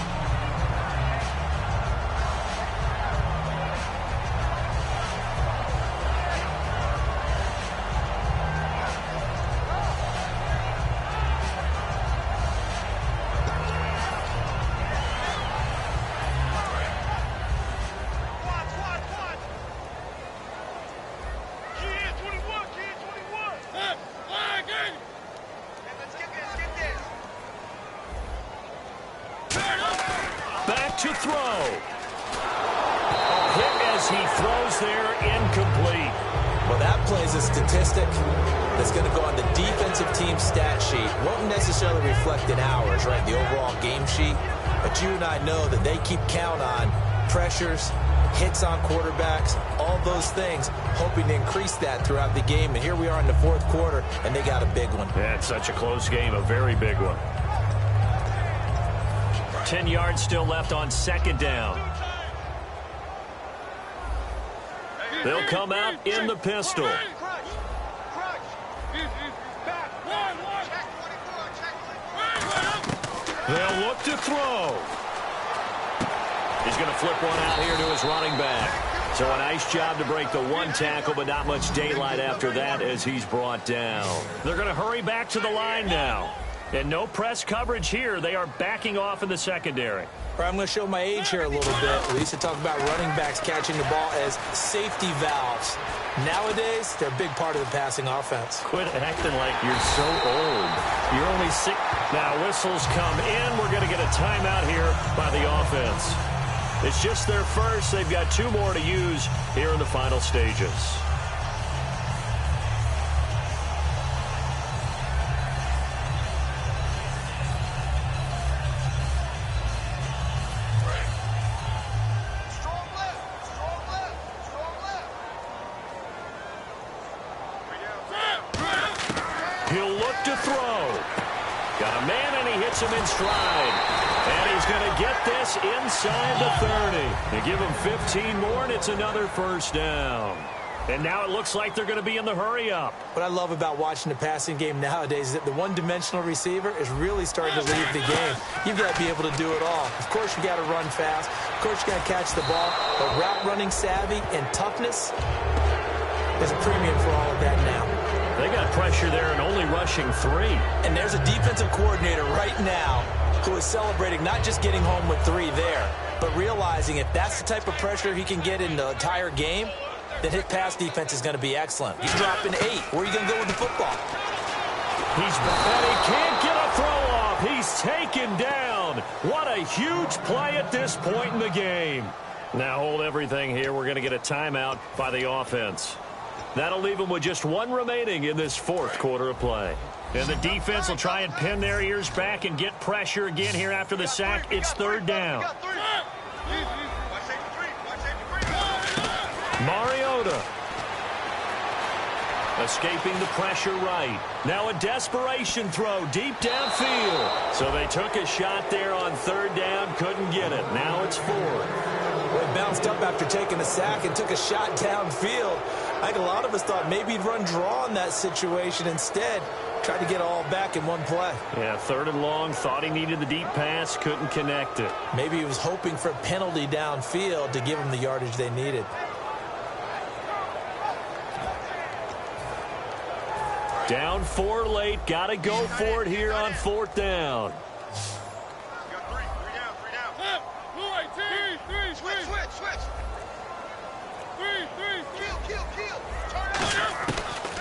To throw. Hit as he throws there, incomplete. Well, that plays a statistic that's going to go on the defensive team stat sheet. Won't necessarily reflect in ours, right, the overall game sheet. But you and I know that they keep count on pressures, hits on quarterbacks, all those things, hoping to increase that throughout the game. And here we are in the fourth quarter, and they got a big one. Yeah, it's such a close game, a very big one. 10 yards still left on second down. They'll come out in the pistol. They'll look to throw. He's going to flip one out here to his running back. So a nice job to break the one tackle, but not much daylight after that as he's brought down. They're going to hurry back to the line now. And no press coverage here. They are backing off in the secondary. I'm going to show my age here a little bit. We used to talk about running backs catching the ball as safety valves. Nowadays, they're a big part of the passing offense. Quit acting like you're so old. You're only 6. Now whistles come in. We're going to get a timeout here by the offense. It's just their first. They've got 2 more to use here in the final stages. He'll look to throw. Got a man, and he hits him in stride. And he's going to get this inside the 30. They give him 15 more, and it's another first down. And now it looks like they're going to be in the hurry-up. What I love about watching the passing game nowadays is that the one-dimensional receiver is really starting to leave the game. You've got to be able to do it all. Of course, you got to run fast. Of course, you got to catch the ball. But route running savvy and toughness is a premium for all of that now. They got pressure there and only rushing 3. And there's a defensive coordinator right now who is celebrating not just getting home with 3 there, but realizing if that's the type of pressure he can get in the entire game, then his pass defense is going to be excellent. He's dropping 8. Where are you going to go with the football? And he can't get a throw off. He's taken down. What a huge play at this point in the game. Now hold everything here. We're going to get a timeout by the offense. That'll leave them with just one remaining in this fourth quarter of play. And the defense will try and pin their ears back and get pressure again here after the sack. It's third down. Mariota escaping the pressure right. Now a desperation throw deep downfield. So they took a shot there on third down, couldn't get it. Now it's fourth. Well, he bounced up after taking a sack and took a shot downfield. I think a lot of us thought maybe he'd run draw in that situation. Instead, tried to get it all back in one play. Yeah, third and long, thought he needed the deep pass, couldn't connect it. Maybe he was hoping for a penalty downfield to give him the yardage they needed. Down 4 late, got to go for it here on fourth down.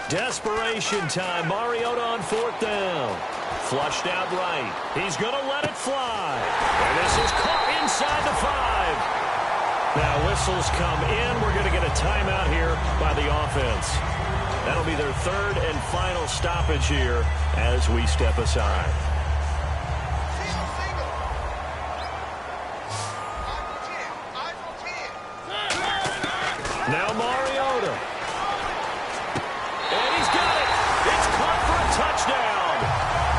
Desperation time. Mariota on fourth down. Flushed out right. He's going to let it fly. And this is caught inside the 5. Now whistles come in. We're going to get a timeout here by the offense. That'll be their third and final stoppage here as we step aside. Now Mariota. And he's got it. It's caught for a touchdown.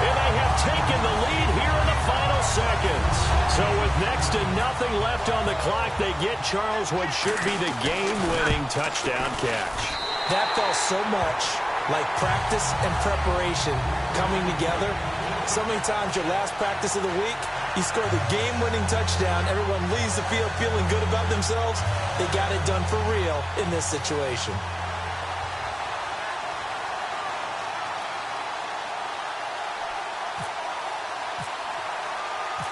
And they have taken the lead here in the final seconds. So with next to nothing left on the clock, they get Charles what should be the game-winning touchdown catch. That felt so much like practice and preparation coming together. So many times your last practice of the week, you score the game-winning touchdown. Everyone leaves the field feeling good about themselves. They got it done for real in this situation.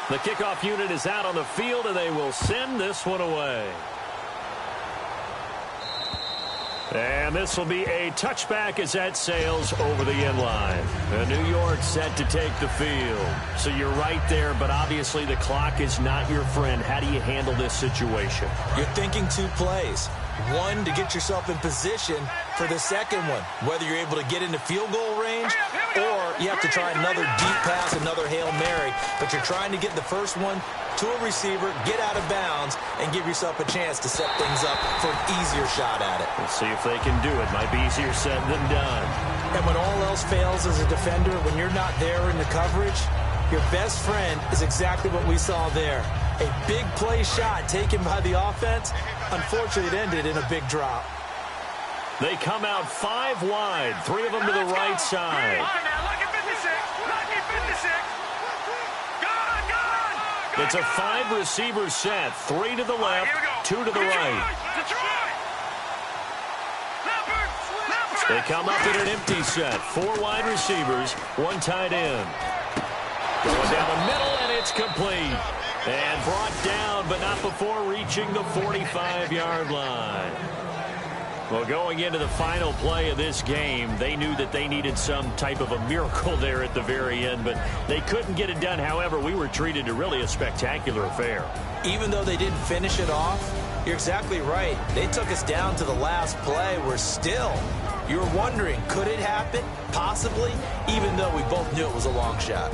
The kickoff unit is out on the field, and they will send this one away. And this will be a touchback as that sails over the end line. New York set to take the field. So you're right there, but obviously the clock is not your friend. How do you handle this situation? You're thinking 2 plays. One, to get yourself in position for the second one, whether you're able to get into field goal range or you have to try another deep pass, another Hail Mary. But you're trying to get the first one to a receiver, get out of bounds, and give yourself a chance to set things up for an easier shot at it. Let's see if they can do it. Might be easier said than done. And when all else fails as a defender, when you're not there in the coverage, your best friend is exactly what we saw there. A big play shot taken by the offense. Unfortunately, it ended in a big drop. They come out 5 wide, 3 of them to the right side. It's a 5-receiver set, 3 to the left, 2 to the right. They come up in an empty set, 4 wide receivers, 1 tight end. Going down the middle, and it's complete. And brought down, but not before reaching the 45-yard line. Well, going into the final play of this game, they knew that they needed some type of a miracle there at the very end, but they couldn't get it done. However, we were treated to really a spectacular affair. Even though they didn't finish it off, you're exactly right. They took us down to the last play. We're still, you were wondering, could it happen? Possibly, even though we both knew it was a long shot.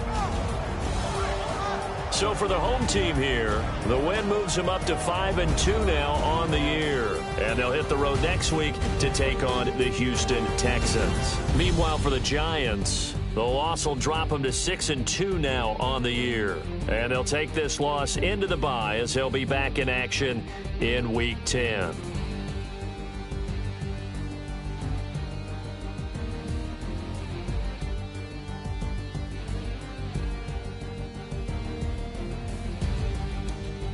So for the home team here, the win moves them up to 5-2 now on the year. And they'll hit the road next week to take on the Houston Texans. Meanwhile, for the Giants, the loss will drop them to 6-2 now on the year. And they'll take this loss into the bye as they'll be back in action in Week 10.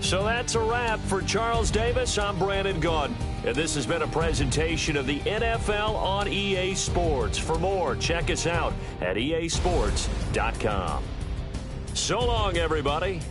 So that's a wrap for Charles Davis. I'm Brandon Gaudin, and this has been a presentation of the NFL on EA Sports. For more, check us out at easports.com. So long, everybody.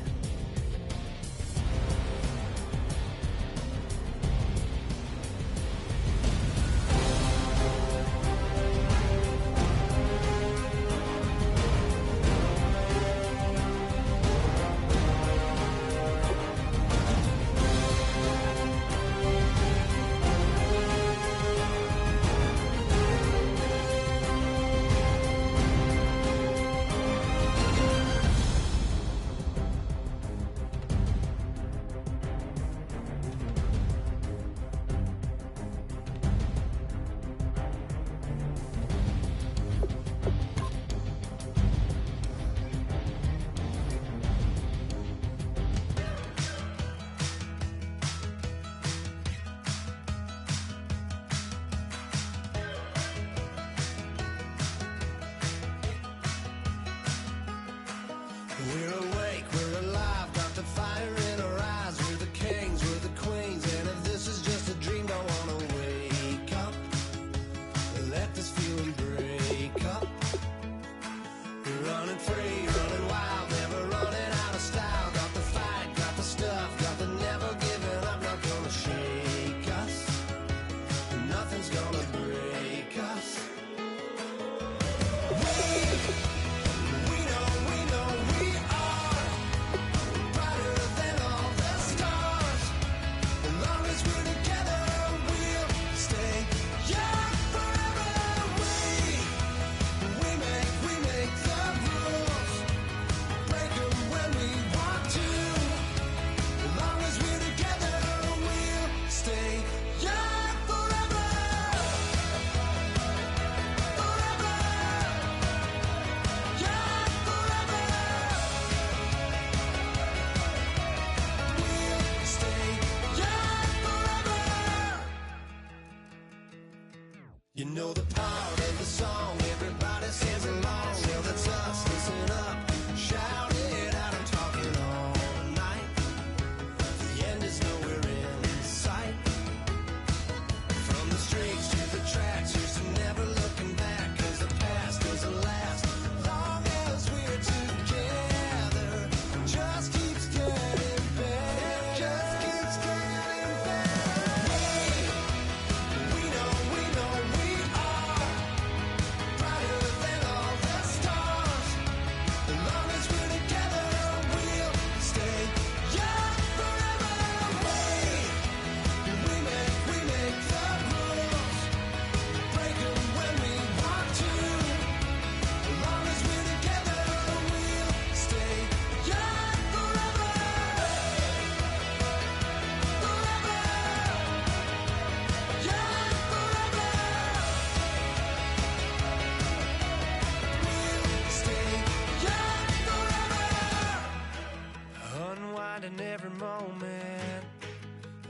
You know the part of the song, everybody sings along. Well, that's us, listen up, shout it out, I'm talking all night. The end is nowhere in sight. From the streets to the tracks, here's to never looking back, 'cause the past doesn't last long as we're together. Just keeps getting better, just keeps getting better. We know we are brighter than all the stars. As long as we're together, we'll stay young forever. We make the rules, break them when we want to. As long as we're together, we'll stay young forever. Forever. Young forever. We'll stay young forever. Unwinding every moment,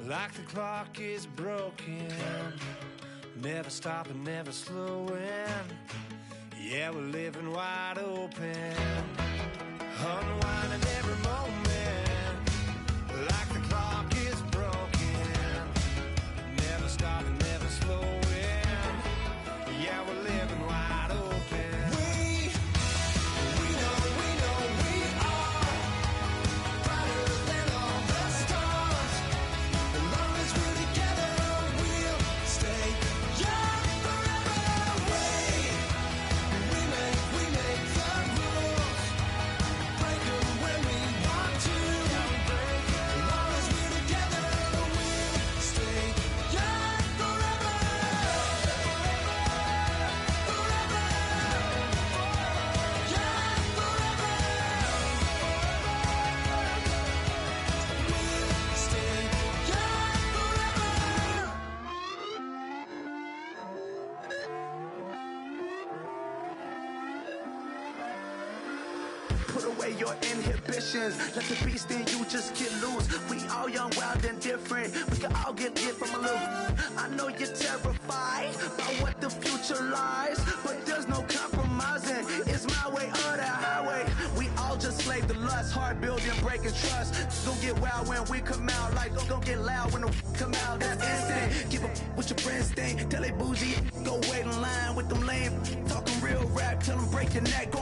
like the clock is broken. Never stopping, never slowing. Yeah, we're living wide open. Unwinding every moment, like the clock is broken. Never stopping, never slowing. Yeah, we're living wide open. We know we are brighter than all the stars. As long as we're together, we'll stay young forever. We make the rules, break them when we want to. As long as we're together, we'll stay young forever. Forever. Young forever. We'll stay young forever. Put away your inhibitions. Let the beast in you just get loose. We all young, wild, and different. We can all get lit from a loop. I know you're terrified by what the future lies, but there's no compromising. It's my way or the highway. We all just slave to lust, heart building, breaking trust. Don't get wild when we come out, like don't get loud when the come out. That's instant. Give up what your friends think. Tell they bougie, go wait in line with them lame. Talking real rap, tell them break your neck. Go